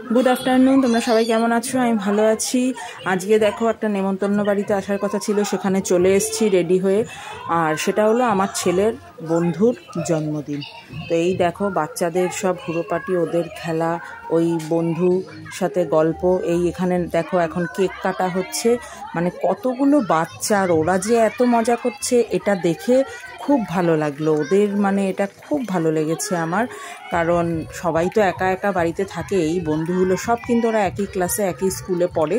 Good afternoon. তোমরা সবাই কেমন আছো? আমি ভালো আছি। আজকে দেখো একটা নেমন্তন্ন বাড়িতে আসার কথা ছিল, সেখানে চলে এসেছি রেডি হয়ে। আর সেটা হলো আমার ছেলের বন্ধুর জন্মদিন। তো এই দেখো বাচ্চাদের সব হুড়োপাটি, ওদের খেলা, ওই বন্ধু সাথে গল্প। এই এখানে দেখো এখন কেক কাটা হচ্ছে, মানে কতগুলো বাচ্চা, আর ওরা যে এত মজা করছে এটা দেখে খুব ভালো লাগলো ওদের, মানে এটা খুব ভালো লেগেছে আমার। কারণ সবাই তো একা একা বাড়িতে থাকে, এই বন্ধুগুলো সব কিন্তু ওরা একই ক্লাসে একই স্কুলে পড়ে।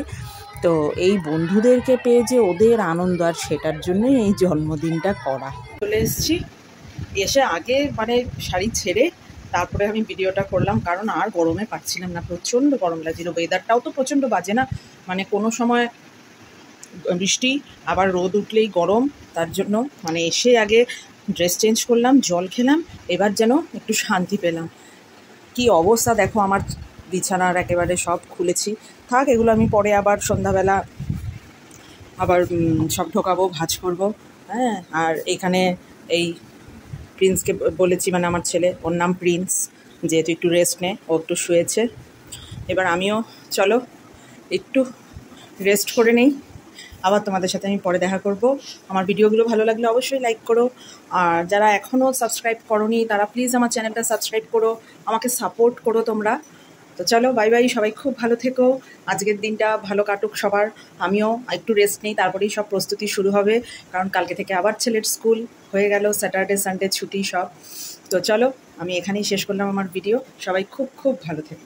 তো এই বন্ধুদেরকে পেয়ে যে ওদের আনন্দ, আর সেটার জন্যই এই জন্মদিনটা করা। চলে এসেছি, এসে আগে মানে শাড়ি ছেড়ে তারপরে আমি ভিডিওটা করলাম, কারণ আর গরমে পাচ্ছিলাম না, প্রচণ্ড গরম লাগছিল। ওয়েদারটাও তো প্রচণ্ড বাজে না, মানে কোনো সময় বৃষ্টি আবার রোদ উঠলেই গরম। তার জন্য মানে এসে আগে ড্রেস চেঞ্জ করলাম, জল খেলাম, এবার যেন একটু শান্তি পেলাম। কি অবস্থা দেখো আমার বিছানার, একেবারে সব খুলেছি। থাক, এগুলো আমি পরে আবার সন্ধ্যাবেলা আবার সব ঢোকাবো, ভাঁজ করবো। হ্যাঁ, আর এখানে এই প্রিন্সকে বলেছি, মানে আমার ছেলে, ওর নাম প্রিন্স, যেহেতু একটু রেস্ট নে, ও একটু শুয়েছে। এবার আমিও চলো একটু রেস্ট করে নেই, আবার তোমাদের সাথে আমি পরে দেখা করব। আমার ভিডিওগুলো ভালো লাগলে অবশ্যই লাইক করো, আর যারা এখনও সাবস্ক্রাইব করোনি তারা প্লিজ আমার চ্যানেলটা সাবস্ক্রাইব করো, আমাকে সাপোর্ট করো তোমরা। তো চলো, বাই বাই, সবাই খুব ভালো থেকো, আজকের দিনটা ভালো কাটুক সবার। আমিও একটু রেস্ট নিই, তারপরেই সব প্রস্তুতি শুরু হবে, কারণ কালকে থেকে আবার ছেলের স্কুল হয়ে গেল, স্যাটারডে সানডে ছুটি সব। তো চলো, আমি এখানেই শেষ করলাম আমার ভিডিও। সবাই খুব খুব ভালো থেকো।